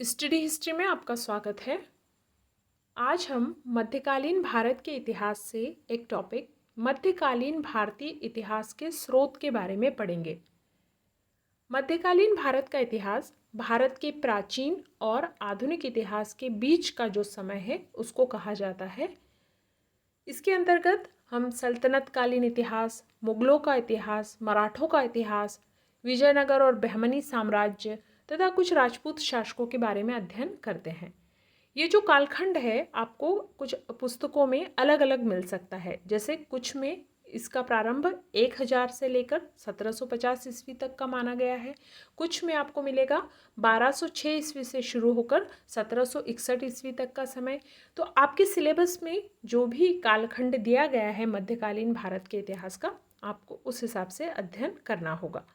Study history में आपका स्वागत है। आज हम मध्यकालीन भारत के इतिहास से एक टॉपिक मध्यकालीन भारतीय इतिहास के स्रोत के बारे में पढ़ेंगे। मध्यकालीन भारत का इतिहास भारत के प्राचीन और आधुनिक इतिहास के बीच का जो समय है उसको कहा जाता है। इसके अंतर्गत हम सल्तनत कालीन इतिहास, मुगलों का इतिहास, मराठों का इतिहास, विजयनगर और बहमनी साम्राज्य तथा कुछ राजपूत शासकों के बारे में अध्ययन करते हैं। ये जो कालखंड है आपको कुछ पुस्तकों में अलग अलग मिल सकता है। जैसे कुछ में इसका प्रारंभ 1000 से लेकर 1750 ईस्वी तक का माना गया है। कुछ में आपको मिलेगा 1206 ईस्वी से शुरू होकर 1761 ईस्वी तक का समय। तो आपके सिलेबस में जो भी कालखंड दिया गया है मध्यकालीन भारत के इतिहास का, आपको उस हिसाब से अध्ययन करना होगा।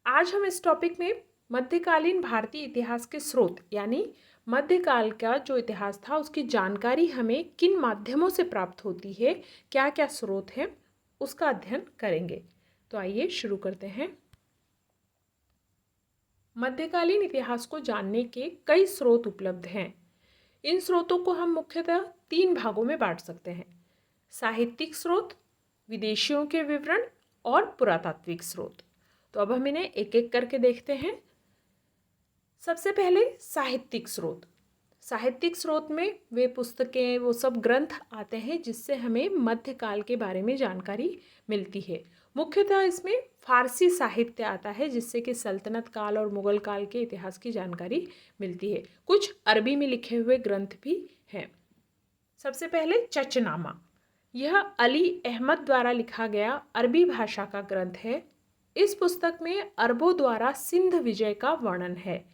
आज हम इस टॉपिक में मध्यकालीन भारतीय इतिहास के स्रोत यानी मध्यकाल का जो इतिहास था उसकी जानकारी हमें किन माध्यमों से प्राप्त होती है, क्या क्या स्रोत हैं, उसका अध्ययन करेंगे। तो आइए शुरू करते हैं। मध्यकालीन इतिहास को जानने के कई स्रोत उपलब्ध हैं। इन स्रोतों को हम मुख्यतः 3 भागों में बांट सकते हैं: साहित्यिक स्रोत, विदेशियों के विवरण और पुरातात्विक स्रोत। तो अब हम इन्हें एक एक करके देखते हैं। सबसे पहले साहित्यिक स्रोत। साहित्यिक स्रोत में वे पुस्तकें, वो सब ग्रंथ आते हैं जिससे हमें मध्यकाल के बारे में जानकारी मिलती है। मुख्यतः इसमें फारसी साहित्य आता है जिससे कि सल्तनत काल और मुगल काल के इतिहास की जानकारी मिलती है। कुछ अरबी में लिखे हुए ग्रंथ भी हैं। सबसे पहले चचनामा। यह अली अहमद द्वारा लिखा गया अरबी भाषा का ग्रंथ है। इस पुस्तक में अरबों द्वारा सिंध विजय का वर्णन है।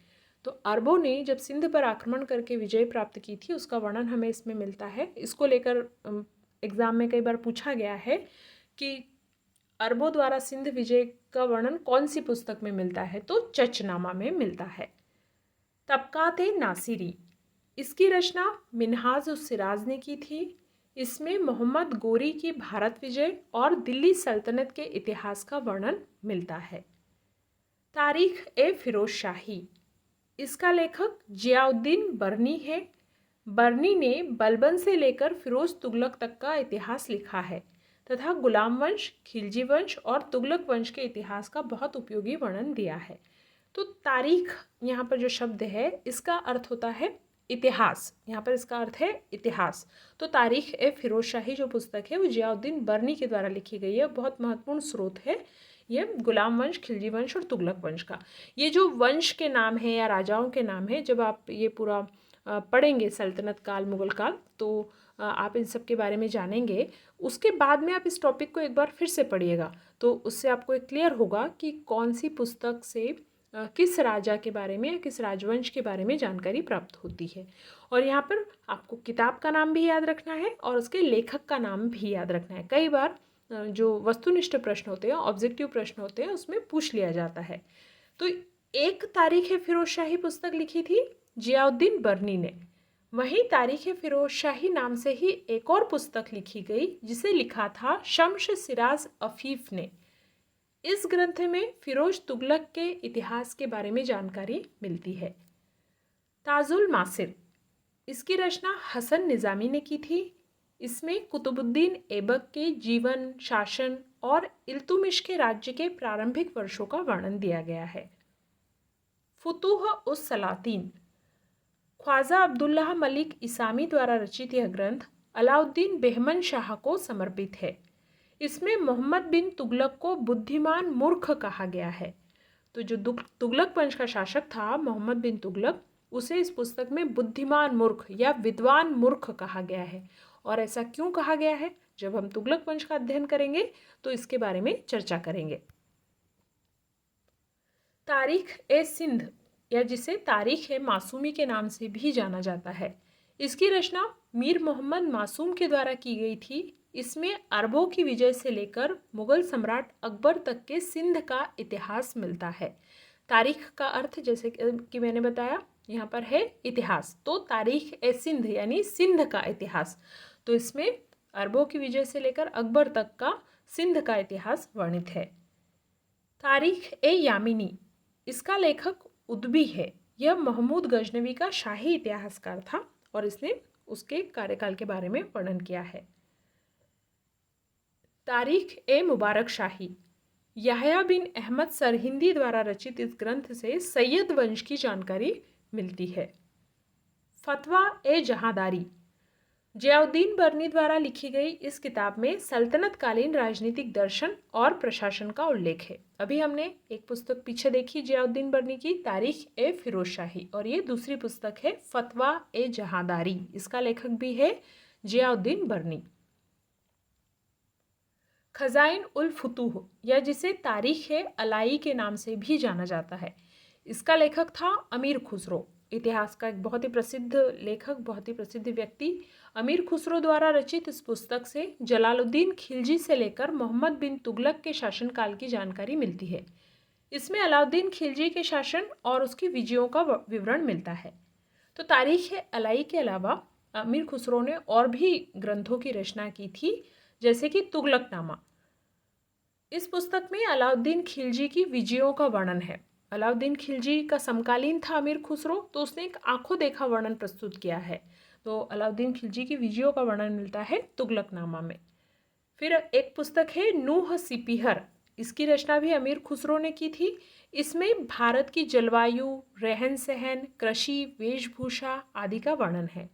तो अरबों ने जब सिंध पर आक्रमण करके विजय प्राप्त की थी उसका वर्णन हमें इसमें मिलता है। इसको लेकर एग्जाम में कई बार पूछा गया है कि अरबों द्वारा सिंध विजय का वर्णन कौन सी पुस्तक में मिलता है, तो चचनामा में मिलता है। तबकात-ए-नासिरी, इसकी रचना मिन्हाज-उस-सिराज ने की थी। इसमें मोहम्मद गोरी की भारत विजय और दिल्ली सल्तनत के इतिहास का वर्णन मिलता है। तारीख-ए-फिरोज शाही, इसका लेखक जियाउद्दीन बर्नी है। बर्नी ने बलबन से लेकर फिरोज तुगलक तक का इतिहास लिखा है तथा गुलाम वंश, खिलजी वंश और तुगलक वंश के इतिहास का बहुत उपयोगी वर्णन दिया है। तो तारीख यहाँ पर जो शब्द है इसका अर्थ होता है इतिहास। यहाँ पर इसका अर्थ है इतिहास। तो तारीख-ए-फिरोज शाही जो पुस्तक है वो जियाउद्दीन बर्नी के द्वारा लिखी गई है। बहुत महत्वपूर्ण स्रोत है ये गुलाम वंश, खिलजी वंश और तुगलक वंश का। ये जो वंश के नाम है या राजाओं के नाम है, जब आप ये पूरा पढ़ेंगे सल्तनत काल, मुगल काल, तो आप इन सब के बारे में जानेंगे। उसके बाद में आप इस टॉपिक को एक बार फिर से पढ़िएगा तो उससे आपको एक क्लियर होगा कि कौन सी पुस्तक से किस राजा के बारे में या किस राजवंश के बारे में जानकारी प्राप्त होती है। और यहाँ पर आपको किताब का नाम भी याद रखना है और उसके लेखक का नाम भी याद रखना है। कई बार जो वस्तुनिष्ठ प्रश्न होते हैं, ऑब्जेक्टिव प्रश्न होते हैं, उसमें पूछ लिया जाता है। तो एक तारीख-ए-फिरोज शाही पुस्तक लिखी थी जियाउद्दीन बर्नी ने। वहीं तारीख-ए-फिरोज शाही नाम से ही एक और पुस्तक लिखी गई जिसे लिखा था शम्स सिराज अफीफ ने। इस ग्रंथ में फिरोज तुगलक के इतिहास के बारे में जानकारी मिलती है। ताजुल मासिर, इसकी रचना हसन निज़ामी ने की थी। इसमें कुतुबुद्दीन ऐबक के जीवन, शासन और इल्तुमिश के राज्य के प्रारंभिक वर्षों का वर्णन दिया गया है। फुतूह-उस-सलातीन, ख्वाजा अब्दुल्लाह मलिक इसामी द्वारा रचित यह ग्रंथ अलाउद्दीन बेहमन शाह को समर्पित है। इसमें मोहम्मद बिन तुगलक को बुद्धिमान मूर्ख कहा गया है। तो जो तुगलक वंश का शासक था मोहम्मद बिन तुगलक, उसे इस पुस्तक में बुद्धिमान मूर्ख या विद्वान मूर्ख कहा गया है। और ऐसा क्यों कहा गया है, जब हम तुगलक वंश का अध्ययन करेंगे तो इसके बारे में चर्चा करेंगे। तारीख-ए-सिंध या जिसे तारीख-ए-मासूमी के नाम से भी जाना जाता है, इसकी रचना मीर मोहम्मद मासूम के द्वारा की गई थी। इसमें अरबों की विजय से लेकर मुगल सम्राट अकबर तक के सिंध का इतिहास मिलता है। तारीख का अर्थ जैसे कि मैंने बताया यहाँ पर है इतिहास, तो तारीख-ए-सिंध यानी सिंध का इतिहास। तो इसमें अरबों की विजय से लेकर अकबर तक का सिंध का इतिहास वर्णित है। तारीख-ए-यामिनी, इसका लेखक उदबी है। यह महमूद गजनवी का शाही इतिहासकार था और इसने उसके कार्यकाल के बारे में वर्णन किया है। तारीख ए मुबारक शाही। याह्या बिन अहमद सरहिंदी द्वारा रचित इस ग्रंथ से सैयद वंश की जानकारी मिलती है। फतवा ए जहांदारी। जियाउद्दीन बर्नी द्वारा लिखी गई इस किताब में सल्तनत कालीन राजनीतिक दर्शन और प्रशासन का उल्लेख है। अभी हमने एक पुस्तक पीछे देखी जियाउद्दीन बर्नी की, तारीख ए फिरोज शाही, और ये दूसरी पुस्तक है फतवा ए जहांदारी। इसका लेखक भी है जियाउद्दीन बर्नी। खजाइन उल फुतूह, या जिसे तारीख ए अलाई के नाम से भी जाना जाता है, इसका लेखक था अमीर खुसरो। इतिहास का एक बहुत ही प्रसिद्ध लेखक, बहुत ही प्रसिद्ध व्यक्ति अमीर खुसरो द्वारा रचित इस पुस्तक से जलालुद्दीन खिलजी से लेकर मोहम्मद बिन तुगलक के शासनकाल की जानकारी मिलती है। इसमें अलाउद्दीन खिलजी के शासन और उसकी विजयों का विवरण मिलता है। तो तारीख अलाई के अलावा अमीर खुसरो ने और भी ग्रंथों की रचना की थी, जैसे कि तुगलकनामा। इस पुस्तक में अलाउद्दीन खिलजी की विजयों का वर्णन है। अलाउद्दीन खिलजी का समकालीन था अमीर खुसरो, तो उसने एक आंखों देखा वर्णन प्रस्तुत किया है। तो अलाउद्दीन खिलजी की विजयों का वर्णन मिलता है तुगलकनामा में। फिर एक पुस्तक है नूह सिपिहर। इसकी रचना भी अमीर खुसरो ने की थी। इसमें भारत की जलवायु, रहन सहन, कृषि, वेशभूषा आदि का वर्णन है।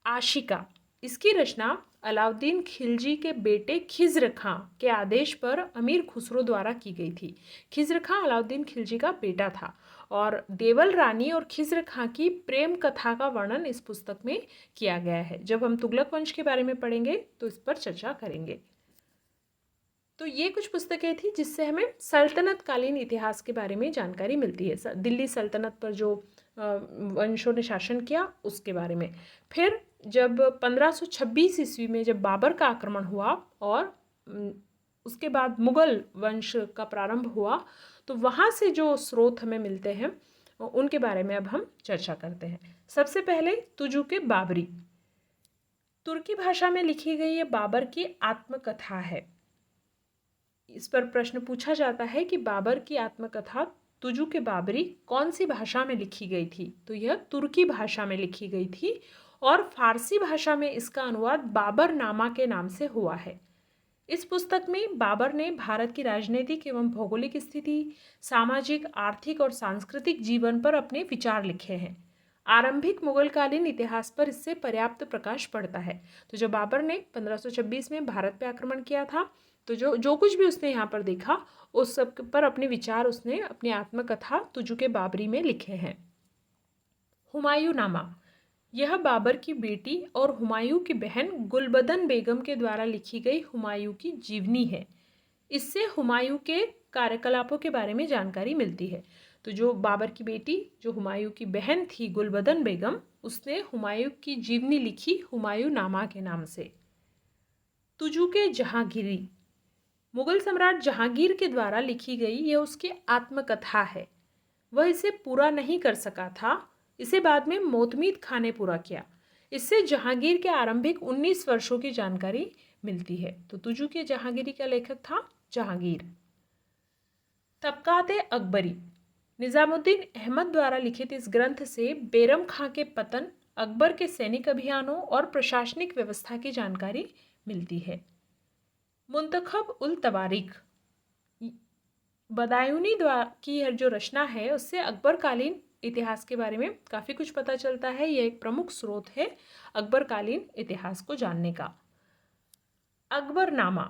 आशिका, इसकी रचना अलाउद्दीन खिलजी के बेटे खिज्र खां के आदेश पर अमीर खुसरो द्वारा की गई थी। खिज्र खां अलाउद्दीन खिलजी का बेटा था और देवल रानी और खिज्र खां की प्रेम कथा का वर्णन इस पुस्तक में किया गया है। जब हम तुगलक वंश के बारे में पढ़ेंगे तो इस पर चर्चा करेंगे। तो ये कुछ पुस्तकें थी जिससे हमें सल्तनत कालीन इतिहास के बारे में जानकारी मिलती है, दिल्ली सल्तनत पर जो वंशों ने शासन किया उसके बारे में। फिर जब 1526 ईस्वी में जब बाबर का आक्रमण हुआ और उसके बाद मुगल वंश का प्रारंभ हुआ, तो वहाँ से जो स्रोत हमें मिलते हैं उनके बारे में अब हम चर्चा करते हैं। सबसे पहले तुजुक बाबरी, तुर्की भाषा में लिखी गई ये बाबर की आत्मकथा है। इस पर प्रश्न पूछा जाता है कि बाबर की आत्मकथा तुजुक बाबरी कौन सी भाषा में लिखी गई थी, तो यह तुर्की भाषा में लिखी गई थी और फारसी भाषा में इसका अनुवाद बाबर नामा के नाम से हुआ है। इस पुस्तक में बाबर ने भारत की राजनीतिक एवं भौगोलिक स्थिति, सामाजिक, आर्थिक और सांस्कृतिक जीवन पर अपने विचार लिखे हैं। आरंभिक मुगलकालीन इतिहास पर इससे पर्याप्त प्रकाश पड़ता है। तो जो बाबर ने 1526 में भारत पर आक्रमण किया था, तो जो कुछ भी उसने यहाँ पर देखा उस सब पर अपने विचार उसने अपनी आत्मकथा तुजुक बाबरी में लिखे हैं। हुमायूं नामा, यह बाबर की बेटी और हुमायूं की बहन गुलबदन बेगम के द्वारा लिखी गई हुमायूं की जीवनी है। इससे हुमायूं के कार्यकलापों के बारे में जानकारी मिलती है। तो जो बाबर की बेटी, जो हुमायूं की बहन थी गुलबदन बेगम, उसने हुमायूं की जीवनी लिखी हुमायूं नामा के नाम से। तुजुक जहांगीरी, मुगल सम्राट जहांगीर के द्वारा लिखी गई यह उसकी आत्मकथा है। वह इसे पूरा नहीं कर सका था, इसे बाद में मोतमीद खां ने पूरा किया। इससे जहांगीर के आरंभिक 19 वर्षों की जानकारी मिलती है। तो तुजुक जहांगीरी का लेखक था जहांगीर। तबकात अकबरी, निजामुद्दीन अहमद द्वारा लिखित इस ग्रंथ से बेरम खां के पतन, अकबर के सैनिक अभियानों और प्रशासनिक व्यवस्था की जानकारी मिलती है। मुंतखब उल तवारीख, बदायूनी द्वारा की यह जो रचना है उससे अकबरकालीन इतिहास के बारे में काफ़ी कुछ पता चलता है। यह एक प्रमुख स्रोत है अकबरकालीन इतिहास को जानने का। अकबरनामा,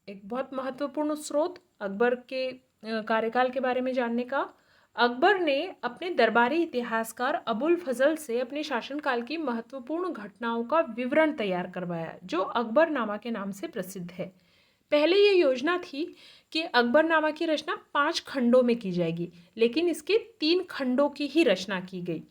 एक बहुत महत्वपूर्ण स्रोत अकबर के कार्यकाल के बारे में जानने का। अकबर ने अपने दरबारी इतिहासकार अबुल फजल से अपने शासनकाल की महत्वपूर्ण घटनाओं का विवरण तैयार करवाया, जो अकबरनामा के नाम से प्रसिद्ध है। पहले ये योजना थी कि अकबरनामा की रचना 5 खंडों में की जाएगी, लेकिन इसके 3 खंडों की ही रचना की गई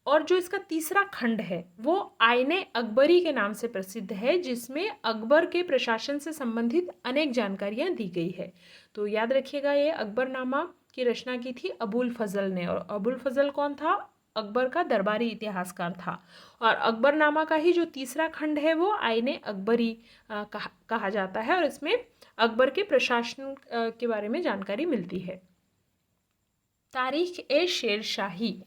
और जो इसका तीसरा खंड है वो आईने अकबरी के नाम से प्रसिद्ध है, जिसमें अकबर के प्रशासन से संबंधित अनेक जानकारियां दी गई है। तो याद रखिएगा, ये अकबरनामा की रचना की थी अबुल फजल ने, और अबुल फजल कौन था? अकबर का दरबारी इतिहासकार था। और अकबरनामा का ही जो तीसरा खंड है वो आईने अकबरी कहा जाता है और इसमें अकबर के प्रशासन के बारे में जानकारी मिलती है। तारीख ए शेर शाही।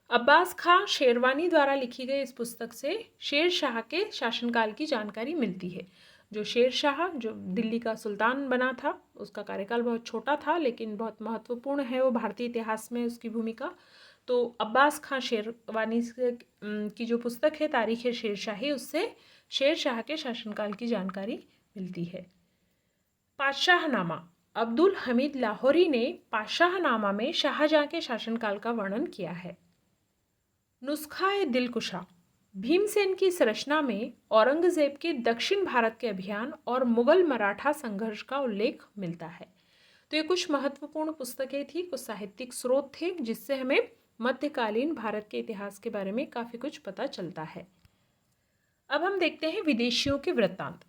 अब्बास खां शेरवानी द्वारा लिखी गई इस पुस्तक से शेर शाह के शासनकाल की जानकारी मिलती है। जो शेर शाह जो दिल्ली का सुल्तान बना था, उसका कार्यकाल बहुत छोटा था लेकिन बहुत महत्वपूर्ण है वो भारतीय इतिहास में उसकी भूमिका। तो अब्बास खां शेरवानी की जो पुस्तक है तारीख ए शेर शाही, उससे शेर शाह के शासनकाल की जानकारी मिलती है। पातशाहनामा। अब्दुल हमीद लाहौरी ने पातशाहनामा में शाहजहां के शासनकाल का वर्णन किया है। नुस्खा-ए दिलकुशा। भीमसेन की संरचना में औरंगजेब के दक्षिण भारत के अभियान और मुगल मराठा संघर्ष का उल्लेख मिलता है। तो ये कुछ महत्वपूर्ण पुस्तकें थी, कुछ साहित्यिक स्रोत थे जिससे हमें मध्यकालीन भारत के इतिहास के बारे में काफ़ी कुछ पता चलता है। अब हम देखते हैं विदेशियों के वृत्तांत।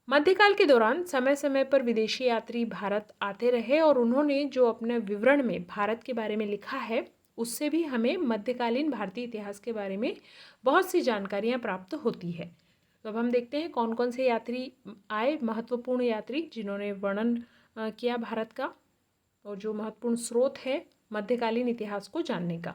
मध्यकाल के दौरान समय समय पर विदेशी यात्री भारत आते रहे और उन्होंने जो अपने विवरण में भारत के बारे में लिखा है उससे भी हमें मध्यकालीन भारतीय इतिहास के बारे में बहुत सी जानकारियाँ प्राप्त होती है। तो अब हम देखते हैं कौन कौन से यात्री आए, महत्वपूर्ण यात्री जिन्होंने वर्णन किया भारत का, और जो महत्वपूर्ण स्रोत है मध्यकालीन इतिहास को जानने का।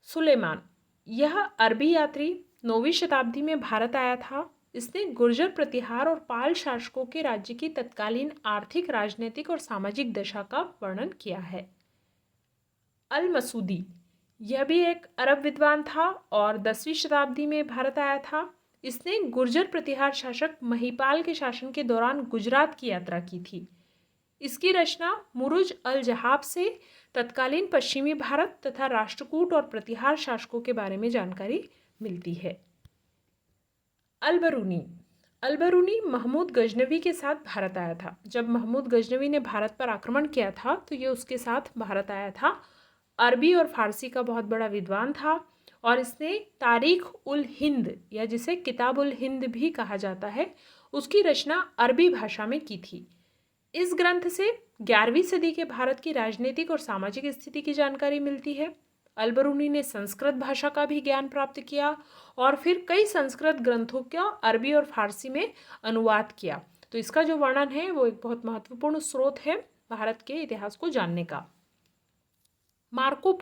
सुलेमान, यह अरबी यात्री 9वीं शताब्दी में भारत आया था। इसने गुर्जर प्रतिहार और पाल शासकों के राज्य की तत्कालीन आर्थिक, राजनीतिक और सामाजिक दशा का वर्णन किया है। अल मसूदी, यह भी एक अरब विद्वान था और 10वीं शताब्दी में भारत आया था। इसने गुर्जर प्रतिहार शासक महिपाल के शासन के दौरान गुजरात की यात्रा की थी। इसकी रचना मुरुज अल जहाब से तत्कालीन पश्चिमी भारत तथा राष्ट्रकूट और प्रतिहार शासकों के बारे में जानकारी मिलती है। अल-बरूनी महमूद गजनवी के साथ भारत आया था। जब महमूद गजनवी ने भारत पर आक्रमण किया था तो ये उसके साथ भारत आया था। अरबी और फारसी का बहुत बड़ा विद्वान था और इसने तारीख उल हिंद, या जिसे किताब उल हिंद भी कहा जाता है, उसकी रचना अरबी भाषा में की थी। इस ग्रंथ से 11वीं सदी के भारत की राजनीतिक और सामाजिक स्थिति की जानकारी मिलती है। अल-बरूनी ने संस्कृत भाषा का भी ज्ञान प्राप्त किया और फिर कई संस्कृत ग्रंथों का अरबी और फारसी में अनुवाद किया। तो इसका जो वर्णन है वो एक बहुत महत्वपूर्ण स्रोत है भारत के इतिहास को जानने का। मार्को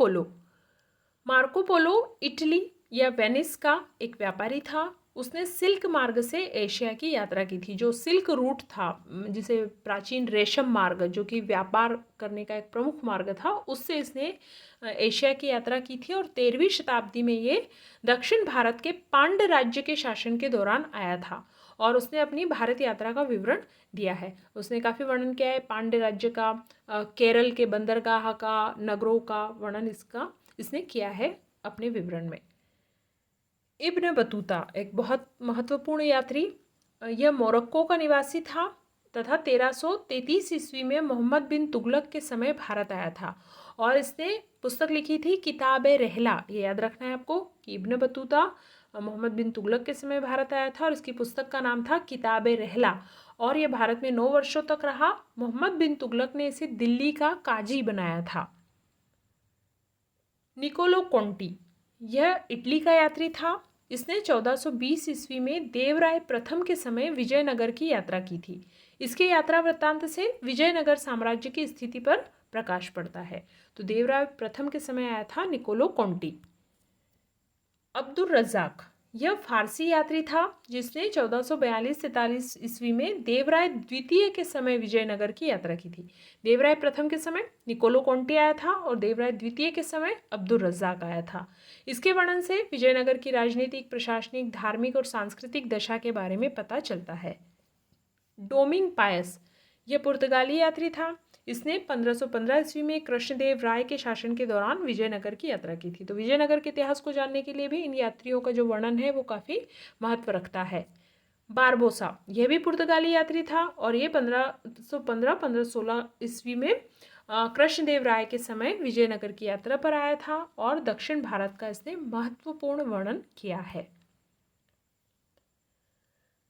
पोलो इटली या वेनिस का एक व्यापारी था। उसने सिल्क मार्ग से एशिया की यात्रा की थी। जो सिल्क रूट था, जिसे प्राचीन रेशम मार्ग, जो कि व्यापार करने का एक प्रमुख मार्ग था, उससे इसने एशिया की यात्रा की थी और 13वीं शताब्दी में ये दक्षिण भारत के पांड्य राज्य के शासन के दौरान आया था और उसने अपनी भारत यात्रा का विवरण दिया है। उसने काफ़ी वर्णन किया है पांड्य राज्य का, केरल के बंदरगाह का, नगरों का वर्णन इसने किया है अपने विवरण में। इब्न बतूता एक बहुत महत्वपूर्ण यात्री, यह मोरक्को का निवासी था तथा 1333 ईस्वी में मोहम्मद बिन तुगलक के समय भारत आया था और इसने पुस्तक लिखी थी किताब-ए रहला। ये याद रखना है आपको कि इब्न बतूता मोहम्मद बिन तुगलक के समय भारत आया था और इसकी पुस्तक का नाम था किताब-ए रहला और यह भारत में 9 वर्षों तक रहा। मोहम्मद बिन तुगलक ने इसे दिल्ली का काजी बनाया था। निकोलो कोंटी, यह इटली का यात्री था। इसने 1420 ईस्वी में देवराय प्रथम के समय विजयनगर की यात्रा की थी। इसके यात्रा वृत्तांत से विजयनगर साम्राज्य की स्थिति पर प्रकाश पड़ता है। तो देवराय प्रथम के समय आया था निकोलो कोंटी। अब्दुल रज़ाक, यह फारसी यात्री था जिसने 1442-43 ईस्वी में देवराय द्वितीय के समय विजयनगर की यात्रा की थी। देवराय प्रथम के समय निकोलो कोंटी आया था और देवराय द्वितीय के समय अब्दुल रज़ाक आया था। इसके वर्णन से विजयनगर की राजनीतिक, प्रशासनिक, धार्मिक और सांस्कृतिक दशा के बारे में पता चलता है। डोमिंग पायस, यह पुर्तगाली यात्री था। इसने 1515 ईस्वी में कृष्णदेव राय के शासन के दौरान विजयनगर की यात्रा की थी। तो विजयनगर के इतिहास को जानने के लिए भी इन यात्रियों का जो वर्णन है वो काफ़ी महत्व रखता है। बारबोसा, यह भी पुर्तगाली यात्री था और ये 1515-1516 ईस्वी में कृष्णदेव राय के समय विजयनगर की यात्रा पर आया था और दक्षिण भारत का इसने महत्वपूर्ण वर्णन किया है।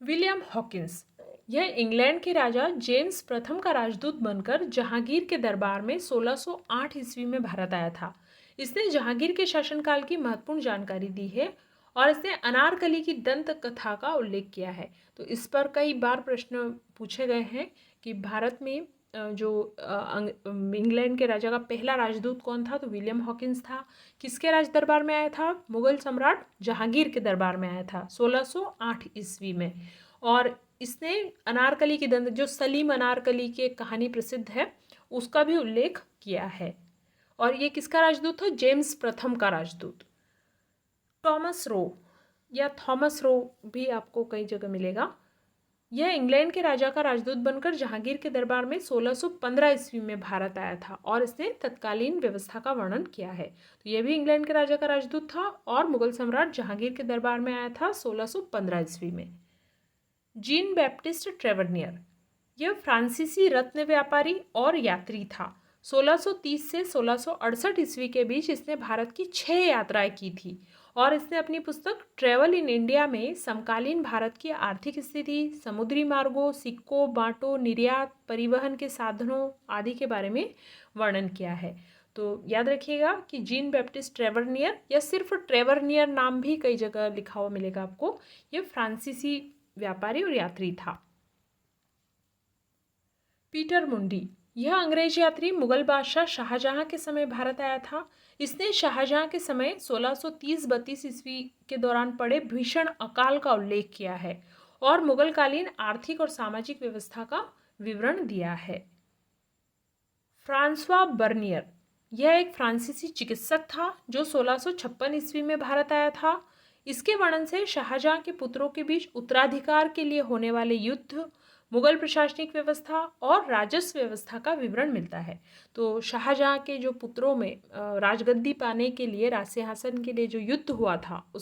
विलियम हॉकिंस, यह इंग्लैंड के राजा जेम्स प्रथम का राजदूत बनकर जहांगीर के दरबार में 1608 ईस्वी में भारत आया था। इसने जहांगीर के शासनकाल की महत्वपूर्ण जानकारी दी है और इसने अनारकली की दंत कथा का उल्लेख किया है। तो इस पर कई बार प्रश्न पूछे गए हैं कि भारत में इंग्लैंड के राजा का पहला राजदूत कौन था? तो विलियम हॉकिंस था। किसके राज दरबार में आया था? मुगल सम्राट जहांगीर के दरबार में आया था 1608 ईस्वी में। और इसने अनारकली की दंत, जो सलीम अनारकली की एक कहानी प्रसिद्ध है, उसका भी उल्लेख किया है। और ये किसका राजदूत था? जेम्स प्रथम का राजदूत। थॉमस रो या थॉमस रो भी आपको कई जगह मिलेगा। यह इंग्लैंड के राजा का राजदूत बनकर जहांगीर के दरबार में 1615 ईस्वी में भारत आया था और इसने तत्कालीन व्यवस्था का वर्णन किया है। तो यह भी इंग्लैंड के राजा का राजदूत था और मुगल सम्राट जहांगीर के दरबार में आया था 1615 ईस्वी में। जीन बैप्टिस्ट ट्रेवरनियर, यह फ्रांसीसी रत्न व्यापारी और यात्री था। 1630 से 1668 ईस्वी के बीच इसने भारत की 6 यात्राएं की थी और इसने अपनी पुस्तक ट्रैवल इन इंडिया में समकालीन भारत की आर्थिक स्थिति, समुद्री मार्गों, सिक्कों, बांटों, निर्यात, परिवहन के साधनों आदि के बारे में वर्णन किया है। तो याद रखिएगा कि जीन बैप्टिस्ट ट्रेवरनियर या सिर्फ ट्रेवरनियर नाम भी कई जगह लिखा हुआ मिलेगा आपको। यह फ्रांसीसी व्यापारी और यात्री था। पीटर मुंडी, यह अंग्रेज यात्री मुगल बादशाह शाहजहां के समय भारत आया था। इसने शाहजहां के समय 1630-32 ईस्वी के दौरान पड़े भीषण अकाल का उल्लेख किया है और मुगलकालीन आर्थिक और सामाजिक व्यवस्था का विवरण दिया है। फ्रांसवा बर्नियर, यह एक फ्रांसीसी चिकित्सक था जो 1656 ईस्वी में भारत आया था। इसके वर्णन से शाहजहां के पुत्रों के बीच उत्तराधिकार के लिए होने वाले युद्ध, मुगल प्रशासनिक व्यवस्था और राजस्व व्यवस्था का विवरण मिलता है। तो शाहजहां के जो पुत्रों में राजगद्दी पाने के लिए, राज सिंहासन के लिए जो युद्ध हुआ था,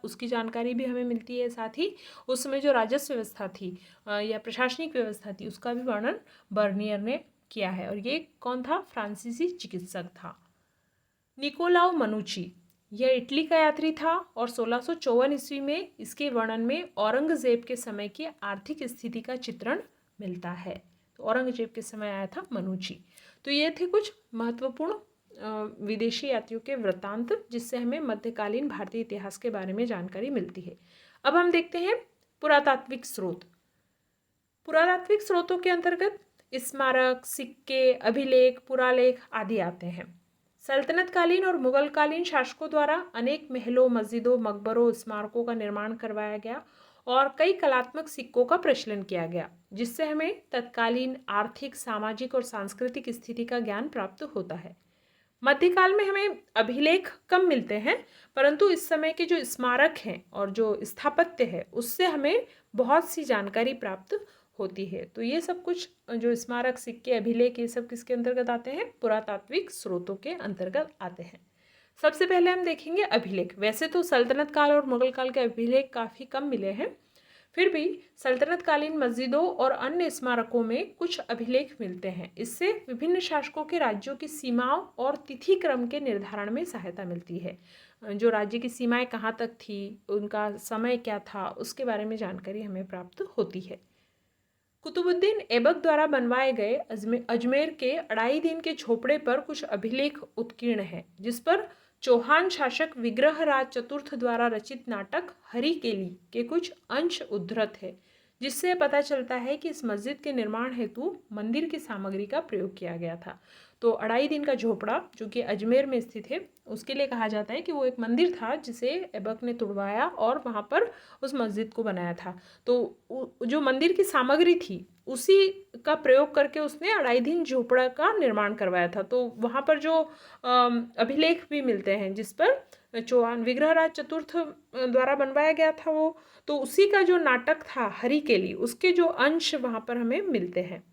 उसकी जानकारी भी हमें मिलती है। साथ ही उस समय जो राजस्व व्यवस्था थी या प्रशासनिक व्यवस्था थी, उसका भी वर्णन बर्नियर ने किया है। और ये कौन था? फ्रांसीसी चिकित्सक था। निकोलाउ मनुची, यह इटली का यात्री था और 1654 ईस्वी में इसके वर्णन में औरंगजेब के समय की आर्थिक स्थिति का चित्रण मिलता है। तो औरंगजेब के समय आया था मनुची। तो ये थे कुछ महत्वपूर्ण विदेशी यात्रियों के वृत्तांत, जिससे हमें मध्यकालीन भारतीय इतिहास के बारे में जानकारी मिलती है। अब हम देखते हैं पुरातात्विक स्रोत। पुरातात्विक स्रोतों के अंतर्गत स्मारक, सिक्के, अभिलेख, पुरालेख आदि आते हैं। सल्तनतकालीन और मुगलकालीन शासकों द्वारा अनेक महलों, मस्जिदों, मकबरों, स्मारकों का निर्माण करवाया गया और कई कलात्मक सिक्कों का प्रचलन किया गया, जिससे हमें तत्कालीन आर्थिक, सामाजिक और सांस्कृतिक स्थिति का ज्ञान प्राप्त होता है। मध्यकाल में हमें अभिलेख कम मिलते हैं, परंतु इस समय के जो स्मारक हैं और जो स्थापत्य है, उससे हमें बहुत सी जानकारी प्राप्त होती है। तो ये सब कुछ जो स्मारक, सिक्के, अभिलेख, ये सब किसके अंतर्गत आते हैं? पुरातात्विक स्रोतों के अंतर्गत आते हैं। सबसे पहले हम देखेंगे अभिलेख। वैसे तो सल्तनत काल और मुगल काल के अभिलेख काफ़ी कम मिले हैं, फिर भी सल्तनतकालीन मस्जिदों और अन्य स्मारकों में कुछ अभिलेख मिलते हैं। इससे विभिन्न शासकों के राज्यों की सीमाओं और तिथि क्रम के निर्धारण में सहायता मिलती है। जो राज्य की सीमाएं कहाँ तक थी, उनका समय क्या था, उसके बारे में जानकारी हमें प्राप्त होती है। कुतुबुद्दीन ऐबक द्वारा बनवाए गए अजमेर के अढ़ाई दिन के झोपड़े पर कुछ अभिलेख उत्कीर्ण हैं, जिस पर चौहान शासक विग्रहराज चतुर्थ द्वारा रचित नाटक हरिकेली के कुछ अंश उद्धृत है, जिससे पता चलता है कि इस मस्जिद के निर्माण हेतु मंदिर की सामग्री का प्रयोग किया गया था। तो अढ़ाई दिन का झोपड़ा जो कि अजमेर में स्थित है, उसके लिए कहा जाता है कि वो एक मंदिर था जिसे ऐबक ने तुड़वाया और वहाँ पर उस मस्जिद को बनाया था। तो जो मंदिर की सामग्री थी, उसी का प्रयोग करके उसने अढ़ाई दिन झोपड़ा का निर्माण करवाया था। तो वहाँ पर जो अभिलेख भी मिलते हैं, जिस पर चौहान विग्रहराज चतुर्थ द्वारा बनवाया गया था वो, तो उसी का जो नाटक था हरिकेली, उसके जो अंश वहाँ पर हमें मिलते हैं।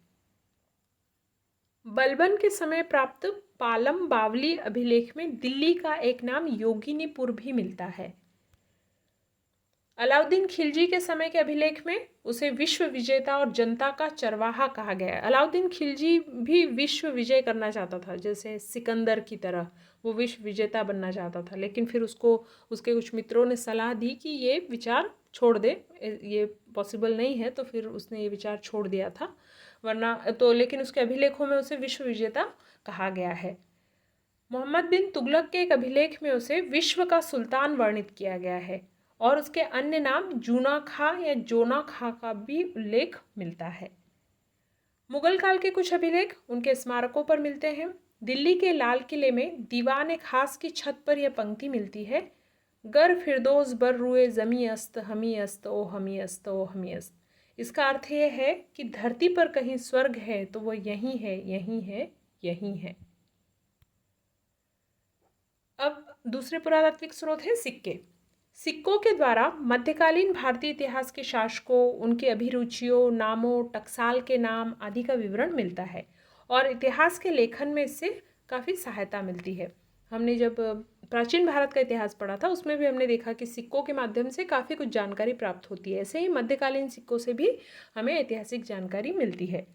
बलबन के समय प्राप्त पालम बावली अभिलेख में दिल्ली का एक नाम योगिनीपुर भी मिलता है। अलाउद्दीन खिलजी के समय के अभिलेख में उसे विश्व विजेता और जनता का चरवाहा कहा गया है। अलाउद्दीन खिलजी भी विश्व विजय करना चाहता था, जैसे सिकंदर की तरह वो विश्व विजेता बनना चाहता था, लेकिन फिर उसको उसके कुछ मित्रों ने सलाह दी कि ये विचार छोड़ दे, ये पॉसिबल नहीं है, तो फिर उसने ये विचार छोड़ दिया था। वरना तो लेकिन उसके अभिलेखों में उसे विश्व विजेता कहा गया है। मोहम्मद बिन तुगलक के एक अभिलेख में उसे विश्व का सुल्तान वर्णित किया गया है और उसके अन्य नाम जूना खां या जोना खां का भी उल्लेख मिलता है। मुगल काल के कुछ अभिलेख उनके स्मारकों पर मिलते हैं। दिल्ली के लाल किले में दीवान खास की छत पर यह पंक्ति मिलती है, गर फिरदौस बर रुए जमी अस्त हमी अस्त ओ हमी अस्त ओ हमी अस्त। इसका अर्थ यह है कि धरती पर कहीं स्वर्ग है तो वो यहीं है, यहीं है, यहीं है। अब दूसरे पुरातात्विक स्रोत है सिक्के। सिक्कों के द्वारा मध्यकालीन भारतीय इतिहास के शासकों, उनकी अभिरुचियों, नामों, टकसाल के नाम आदि का विवरण मिलता है और इतिहास के लेखन में इससे काफ़ी सहायता मिलती है। हमने जब प्राचीन भारत का इतिहास पढ़ा था उसमें भी हमने देखा कि सिक्कों के माध्यम से काफ़ी कुछ जानकारी प्राप्त होती है। ऐसे ही मध्यकालीन सिक्कों से भी हमें ऐतिहासिक जानकारी मिलती है।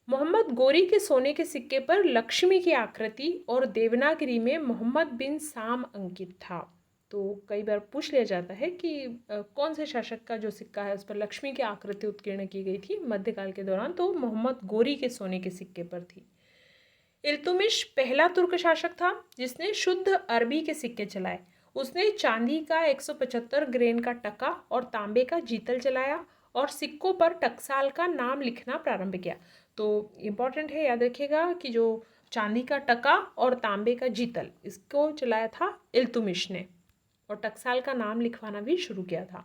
मोहम्मद गोरी के सोने के सिक्के पर लक्ष्मी की आकृति और देवनागरी में मोहम्मद बिन साम अंकित था। तो कई बार पूछ लिया जाता है कि कौन से शासक का जो सिक्का है उस पर लक्ष्मी की आकृति उत्कीर्ण की गई थी मध्यकाल के दौरान, तो मोहम्मद गोरी के सोने के सिक्के पर थी। इल्तुमिश पहला तुर्क शासक था जिसने शुद्ध अरबी के सिक्के चलाए। उसने चांदी का 175 ग्रेन का टका और तांबे का जीतल चलाया और सिक्कों पर टकसाल का नाम लिखना प्रारंभ किया। तो इम्पॉर्टेंट है, याद रखिएगा कि जो चांदी का टका और तांबे का जीतल इसको चलाया था इल्तुमिश ने और टकसाल का नाम लिखवाना भी शुरू किया था।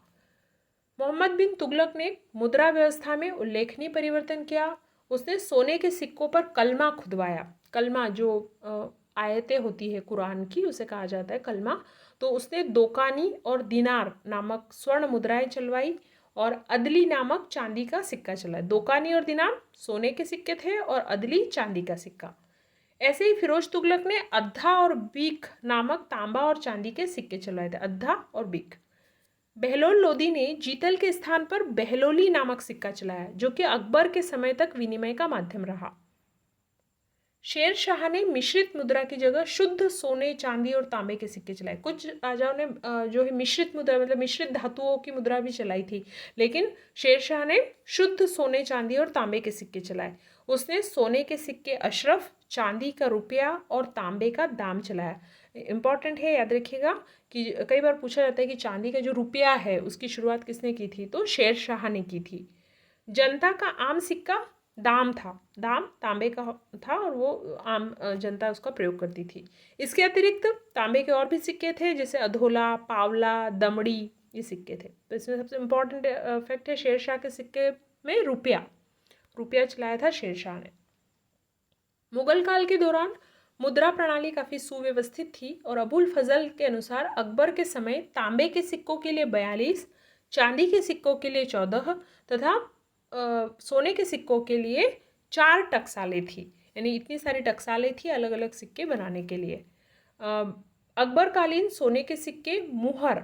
मोहम्मद बिन तुगलक ने मुद्रा व्यवस्था में उल्लेखनीय परिवर्तन किया। उसने सोने के सिक्कों पर कलमा खुदवाया। कलमा जो आयतें होती है कुरान की उसे कहा जाता है कलमा। तो उसने दोकानी और दिनार नामक स्वर्ण मुद्राएं चलवाई और अदली नामक चांदी का सिक्का चलाया। दोकानी और दिनार सोने के सिक्के थे और अदली चांदी का सिक्का। ऐसे ही फिरोज तुगलक ने अद्धा और बीक नामक तांबा और चांदी के सिक्के चलाए थे, अद्धा और बीक। बहलोल लोदी ने जीतल के स्थान पर बहलोली नामक सिक्का चलाया जो कि अकबर के समय तक विनिमय का माध्यम रहा। शेर शाह ने मिश्रित मुद्रा की जगह शुद्ध सोने, चांदी और तांबे के सिक्के चलाए। कुछ राजाओं ने जो है मिश्रित मुद्रा मतलब मिश्रित धातुओं की मुद्रा भी चलाई थी, लेकिन शेर शाह ने शुद्ध सोने, चांदी और तांबे के सिक्के चलाए। उसने सोने के सिक्के अशरफ, चांदी का रुपया और तांबे का दाम चलाया। इम्पॉर्टेंट है, याद रखिएगा कि कई बार पूछा जाता है कि चांदी का जो रुपया है उसकी शुरुआत किसने की थी, तो शेर शाह ने की थी। जनता का आम सिक्का दाम था। दाम तांबे का था और वो आम जनता उसका प्रयोग करती थी। इसके अतिरिक्त तांबे के और भी सिक्के थे जैसे अधोला, पावला, दमड़ी, ये सिक्के थे। तो इसमें सबसे इम्पोर्टेंट फैक्ट है शेर शाह के सिक्के में रुपया चलाया था शेर शाह ने। मुगल काल के दौरान मुद्रा प्रणाली काफ़ी सुव्यवस्थित थी और अबुल फजल के अनुसार अकबर के समय तांबे के सिक्कों के लिए 42, चांदी के सिक्कों के लिए 14 तथा सोने के सिक्कों के लिए 4 टकसालें थी। यानी इतनी सारी टकसालें थी अलग अलग सिक्के बनाने के लिए। अकबरकालीन सोने के सिक्के मुहर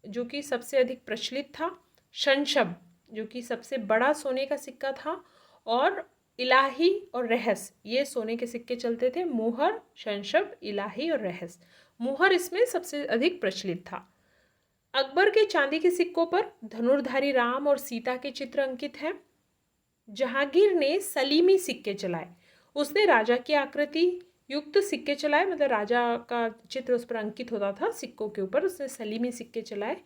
जो कि सबसे अधिक प्रचलित था, शंशब जो कि सबसे बड़ा सोने का सिक्का था और इलाही और रहस, ये सोने के सिक्के चलते थे। मुहर, शंशब, इलाही और रहस। मुहर इसमें सबसे अधिक प्रचलित था। अकबर के चांदी के सिक्कों पर धनुर्धारी राम और सीता के चित्र अंकित हैं। जहांगीर ने सलीमी सिक्के चलाए। उसने राजा की आकृति युक्त सिक्के चलाए, मतलब राजा का चित्र उस पर अंकित होता था सिक्कों के ऊपर, उसने सलीमी सिक्के चलाए।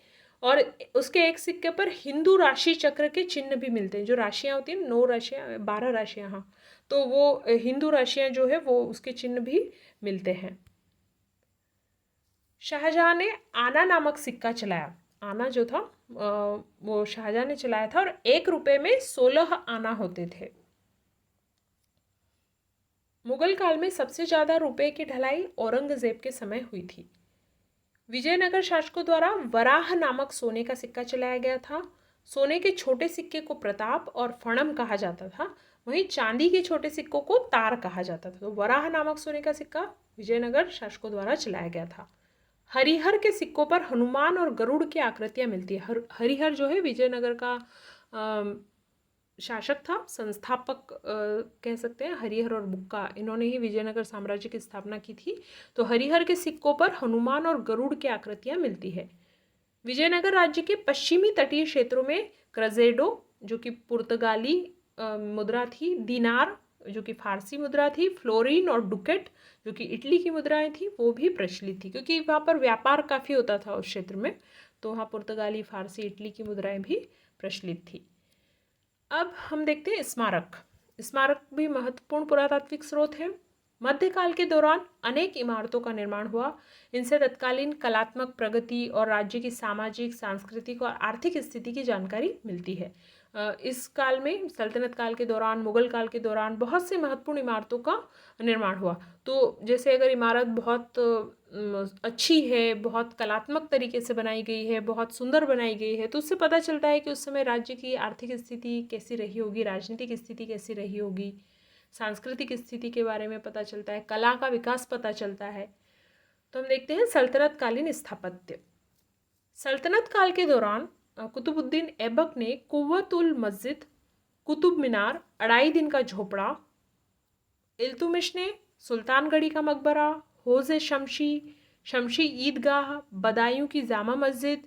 और उसके एक सिक्के पर हिंदू राशि चक्र के चिन्ह भी मिलते हैं। जो राशियाँ होती हैं 9 राशियाँ 12 राशियाँ, हाँ, तो वो हिंदू राशियाँ जो है वो उसके चिन्ह भी मिलते हैं। शाहजहां ने आना नामक सिक्का चलाया। आना जो था वो शाहजहां ने चलाया था और 1 रुपये में 16 आना होते थे। मुगल काल में सबसे ज़्यादा रुपये की ढलाई औरंगजेब के समय हुई थी। विजयनगर शासकों द्वारा वराह नामक सोने का सिक्का चलाया गया था। सोने के छोटे सिक्के को प्रताप और फणम कहा जाता था, वहीं चांदी के छोटे सिक्कों को तार कहा जाता था। तो वराह नामक सोने का सिक्का विजयनगर शासकों द्वारा चलाया गया था। हरिहर के सिक्कों पर हनुमान और गरुड़ की आकृतियां मिलती है। हरिहर जो है विजयनगर का शासक था, संस्थापक कह सकते हैं। हरिहर और बुक्का इन्होंने ही विजयनगर साम्राज्य की स्थापना की थी। तो हरिहर के सिक्कों पर हनुमान और गरुड़ की आकृतियां मिलती है। विजयनगर राज्य के पश्चिमी तटीय क्षेत्रों में क्रजेडो जो कि पुर्तगाली मुद्रा थी, दिनार जो कि फारसी मुद्रा थी, फ्लोरिन और डुकेट जो कि इटली की मुद्राएं थी, वो भी प्रचलित थी क्योंकि वहाँ पर व्यापार काफ़ी होता था उस क्षेत्र में। तो वहाँ पुर्तगाली, फारसी, इटली की मुद्राएं भी प्रचलित थी। अब हम देखते हैं स्मारक। स्मारक भी महत्वपूर्ण पुरातात्विक स्रोत है। मध्यकाल के दौरान अनेक इमारतों का निर्माण हुआ। इनसे तत्कालीन कलात्मक प्रगति और राज्य की सामाजिक, सांस्कृतिक और आर्थिक स्थिति की जानकारी मिलती है। इस काल में, सल्तनत काल के दौरान, मुगल काल के दौरान बहुत से महत्वपूर्ण इमारतों का निर्माण हुआ। तो जैसे अगर इमारत बहुत अच्छी है, बहुत कलात्मक तरीके से बनाई गई है, बहुत सुंदर बनाई गई है, तो उससे पता चलता है कि उस समय राज्य की आर्थिक स्थिति कैसी रही होगी, राजनीतिक स्थिति कैसी रही होगी, सांस्कृतिक स्थिति के बारे में पता चलता है, कला का विकास पता चलता है। तो हम देखते हैं सल्तनत कालीन स्थापत्य। सल्तनत काल के दौरान कुतुबुद्दीन ऐबक ने कुव्वत उल मस्जिद, कुतुब मीनार, अढ़ाई दिन का झोपड़ा, इल्तुमिश ने सुल्तानगढ़ी का मकबरा, हौज़ शमशी, शमशी ईदगाह, बदायूं की जामा मस्जिद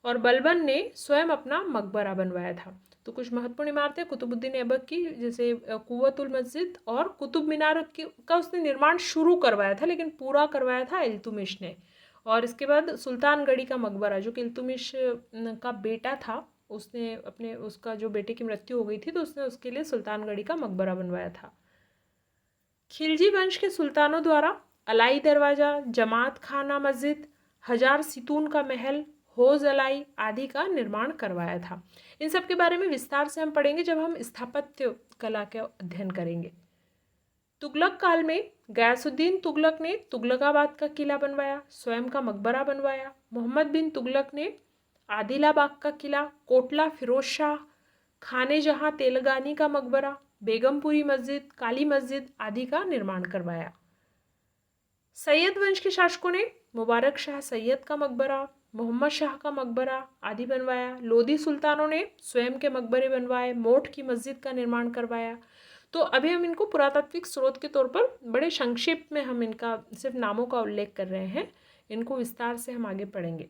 और बलबन ने स्वयं अपना मकबरा बनवाया था। तो कुछ महत्वपूर्ण इमारतें कुतुबुद्दीन ऐबक की, जैसे कुव्वत उल मस्जिद और कुतुब मीनार का उसने निर्माण शुरू करवाया था, लेकिन पूरा करवाया था इल्तुमिश ने। और इसके बाद सुल्तानगढ़ी का मकबरा, जो कि इल्तुमिश का बेटा था, उसने उसका जो बेटे की मृत्यु हो गई थी, तो उसने उसके लिए सुल्तानगढ़ी का मकबरा बनवाया था। खिलजी वंश के सुल्तानों द्वारा अलाई दरवाज़ा, जमात खाना मस्जिद, हजार सितून का महल, हौज अलाई आदि का निर्माण करवाया था। इन सब के बारे में विस्तार से हम पढ़ेंगे जब हम स्थापत्य कला का अध्ययन करेंगे। तुगलक काल में गयासुद्दीन तुगलक ने तुगलकाबाद का किला बनवाया, स्वयं का मकबरा बनवाया। मोहम्मद बिन तुगलक ने आदिलाबाग का किला, कोटला फिरोज शाह, खाने जहां तेलगानी का मकबरा, बेगमपुरी मस्जिद, काली मस्जिद आदि का निर्माण करवाया। सैयद वंश के शासकों ने मुबारक शाह सैयद का मकबरा, मोहम्मद शाह का मकबरा आदि बनवाया। लोधी सुल्तानों ने स्वयं के मकबरे बनवाए, मोठ की मस्जिद का निर्माण करवाया। तो अभी हम इनको पुरातात्विक स्रोत के तौर पर बड़े संक्षेप में हम इनका सिर्फ नामों का उल्लेख कर रहे हैं, इनको विस्तार से हम आगे पढ़ेंगे।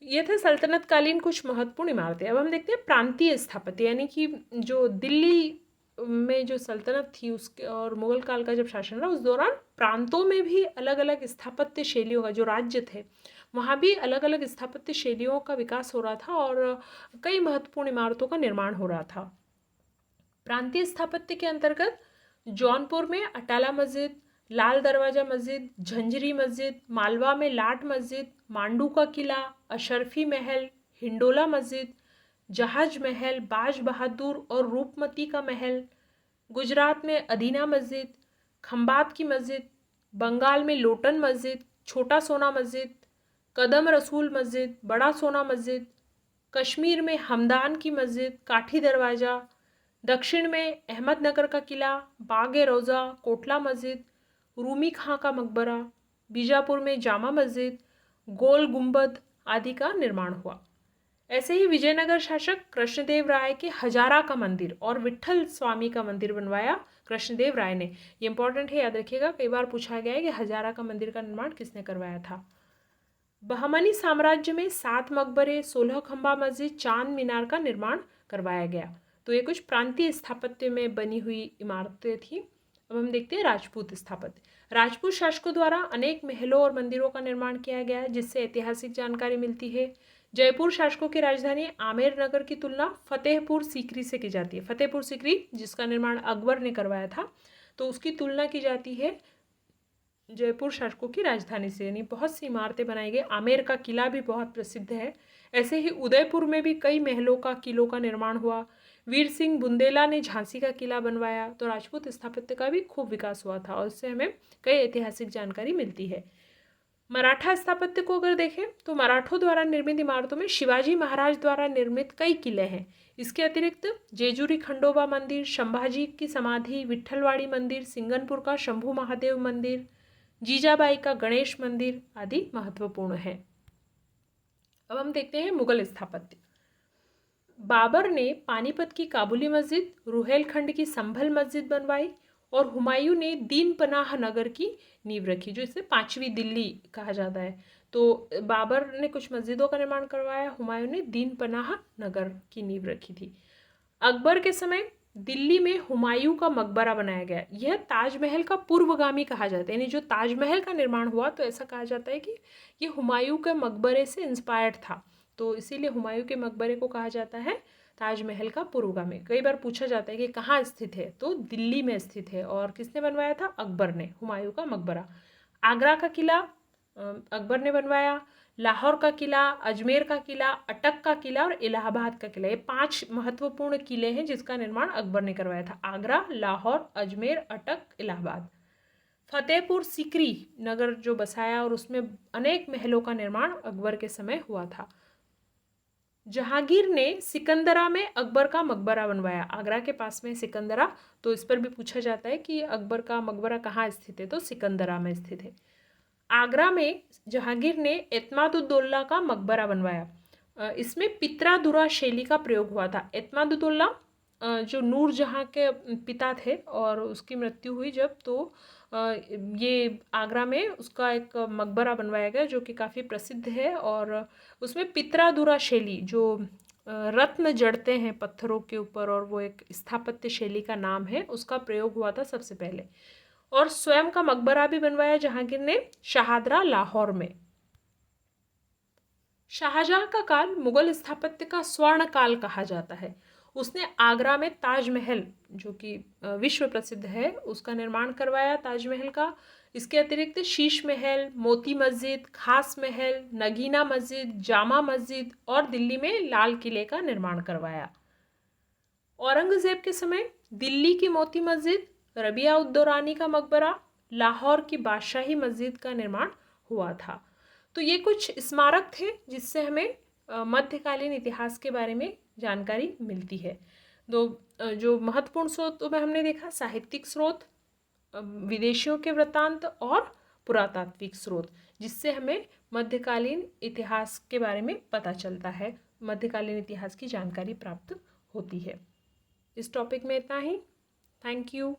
तो ये थे सल्तनतकालीन कुछ महत्वपूर्ण इमारतें। अब हम देखते हैं प्रांतीय स्थापत्य, यानी कि जो दिल्ली में जो सल्तनत थी उसके और मुगल काल का जब शासन रहा, उस दौरान प्रांतों में भी अलग अलग स्थापत्य शैलियों का, जो राज्य थे वहाँ भी अलग अलग स्थापत्य शैलियों का विकास हो रहा था और कई महत्वपूर्ण इमारतों का निर्माण हो रहा था। प्रांतीय स्थापत्य के अंतर्गत जौनपुर में अटाला मस्जिद, लाल दरवाजा मस्जिद, झंझरी मस्जिद, मालवा में लाट मस्जिद, मांडू का किला, अशरफी महल, हिंडोला मस्जिद, जहाज महल, बाज बहादुर और रूपमती का महल, गुजरात में अदीना मस्जिद, खंबात की मस्जिद, बंगाल में लोटन मस्जिद, छोटा सोना मस्जिद, कदम रसूल मस्जिद, बड़ा सोना मस्जिद, कश्मीर में हमदान की मस्जिद, काठी दरवाज़ा, दक्षिण में अहमदनगर का किला, बाग रोज़ा, कोटला मस्जिद, रूमी खां का मकबरा, बीजापुर में जामा मस्जिद, गोल गुंबद आदि का निर्माण हुआ। ऐसे ही विजयनगर शासक कृष्णदेव राय के हजारा का मंदिर और विट्ठल स्वामी का मंदिर बनवाया कृष्णदेव राय ने। ये इंपॉर्टेंट है, याद रखिएगा, कई बार पूछा गया है कि हजारा का मंदिर का निर्माण किसने करवाया था। बहमनी साम्राज्य में 7 मकबरे, 16 खंबा मस्जिद, चांद मीनार का निर्माण करवाया गया। तो ये कुछ प्रांतीय स्थापत्य में बनी हुई इमारतें थी। अब हम देखते हैं राजपूत स्थापत्य। राजपूत शासकों द्वारा अनेक महलों और मंदिरों का निर्माण किया गया है, जिससे ऐतिहासिक जानकारी मिलती है। जयपुर शासकों की राजधानी आमेर नगर की तुलना फतेहपुर सीकरी से की जाती है। फतेहपुर सीकरी जिसका निर्माण अकबर ने करवाया था, तो उसकी तुलना की जाती है जयपुर शासकों की राजधानी से। यानी बहुत सी इमारतें बनाई गई। आमेर का किला भी बहुत प्रसिद्ध है। ऐसे ही उदयपुर में भी कई महलों का, किलों का निर्माण हुआ। वीर सिंह बुंदेला ने झांसी का किला बनवाया। तो राजपूत स्थापत्य का भी खूब विकास हुआ था और इससे हमें कई ऐतिहासिक जानकारी मिलती है। मराठा स्थापत्य को अगर देखें तो मराठों द्वारा निर्मित इमारतों में शिवाजी महाराज द्वारा निर्मित कई किले हैं। इसके अतिरिक्त जेजुरी खंडोबा मंदिर, संभाजी की समाधि, विट्ठलवाड़ी मंदिर, सिंगनपुर का शंभू महादेव मंदिर, जीजाबाई का गणेश मंदिर आदि महत्वपूर्ण है। अब हम देखते हैं मुगल स्थापत्य। बाबर ने पानीपत की काबुली मस्जिद, रुहेलखंड की संभल मस्जिद बनवाई और हुमायूं ने दीन पनाह नगर की नींव रखी, जो इसे 5वीं दिल्ली कहा जाता है। तो बाबर ने कुछ मस्जिदों का निर्माण करवाया, हुमायूं ने दीन पनाह नगर की नींव रखी थी। अकबर के समय दिल्ली में हुमायूं का मकबरा बनाया गया। यह ताजमहल का पूर्वगामी कहा जाता है। यानी जो ताजमहल का निर्माण हुआ, तो ऐसा कहा जाता है कि ये हुमायूं के मकबरे से इंस्पायर्ड था, तो इसीलिए हुमायूं के मकबरे को कहा जाता है ताजमहल का पुरोगामी। कई बार पूछा जाता है कि कहाँ स्थित है, तो दिल्ली में स्थित है। और किसने बनवाया था? अकबर ने। हुमायूं का मकबरा। आगरा का किला अकबर ने बनवाया। लाहौर का किला, अजमेर का किला, अटक का किला और इलाहाबाद का किला, ये 5 महत्वपूर्ण किले हैं जिसका निर्माण अकबर ने करवाया था। आगरा, लाहौर, अजमेर, अटक, इलाहाबाद। फतेहपुर सीकरी नगर जो बसाया और उसमें अनेक महलों का निर्माण अकबर के समय हुआ था। जहांगीर ने सिकंदरा में अकबर का मकबरा बनवाया। आगरा के पास में सिकंदरा, तो इस पर भी पूछा जाता है कि अकबर का मकबरा कहाँ स्थित है, तो सिकंदरा में स्थित है। आगरा में जहांगीर ने एतमादुद्दौला का मकबरा बनवाया। इसमें पित्रा-दुरा शैली का प्रयोग हुआ था। एतमादुद्दौला जो नूरजहां के पिता थे और उसकी मृत्यु हुई जब, तो ये आगरा में उसका एक मकबरा बनवाया गया जो कि काफ़ी प्रसिद्ध है। और उसमें पित्रा-दुरा शैली, जो रत्न जड़ते हैं पत्थरों के ऊपर और वो एक स्थापत्य शैली का नाम है, उसका प्रयोग हुआ था सबसे पहले। और स्वयं का मकबरा भी बनवाया जहांगीर ने शाहदरा, लाहौर में। शाहजहां का काल मुगल स्थापत्य का स्वर्ण काल कहा जाता है। उसने आगरा में ताजमहल, जो कि विश्व प्रसिद्ध है, उसका निर्माण करवाया ताजमहल का। इसके अतिरिक्त शीश महल, मोती मस्जिद, खास महल, नगीना मस्जिद, जामा मस्जिद और दिल्ली में लाल किले का निर्माण करवाया। औरंगजेब के समय दिल्ली की मोती मस्जिद, रबिया उद दौरानी का मकबरा, लाहौर की बादशाही मस्जिद का निर्माण हुआ था। तो ये कुछ स्मारक थे जिससे हमें मध्यकालीन इतिहास के बारे में जानकारी मिलती है। तो जो महत्वपूर्ण स्रोतों में हमने देखा, साहित्यिक स्रोत, विदेशियों के वृत्तांत और पुरातात्विक स्रोत, जिससे हमें मध्यकालीन इतिहास के बारे में पता चलता है, मध्यकालीन इतिहास की जानकारी प्राप्त होती है। इस टॉपिक में इतना ही। Thank you.